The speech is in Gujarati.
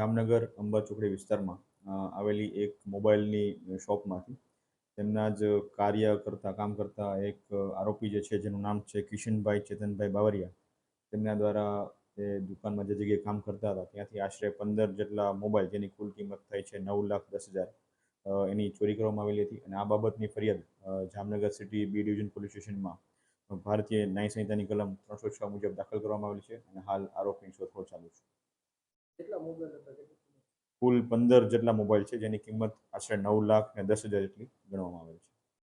જામનગર અંબાચોકડી વિસ્તારમાં આવેલી એક મોબાઈલની શોપમાંથી તેમના જ કામ કરતા એક આરોપી જે છે જેનું નામ છે કિશનભાઈ ચેતનભાઈ બાવરિયા. તેમના દ્વારા એ દુકાનમાં જે જગ્યાએ કામ કરતા હતા ત્યાંથી આશરે 15 જેટલા મોબાઈલ જેની કુલ કિંમત થઈ છે 9,10,000 એની ચોરી કરવામાં આવેલી હતી અને આ બાબતની ફરિયાદ Jamnagar city B division police સ્ટેશનમાં ભારતીય ન્યાય સંહિતાની કલમ 306 મુજબ દાખલ કરવામાં આવેલી છે અને હાલ આરોપીની શોધખોળ ચાલુ છે. કુલ 15 જેટલા મોબાઈલ છે જેની કિંમત આશરે 9,10,000 જેટલી ગણવામાં આવે છે.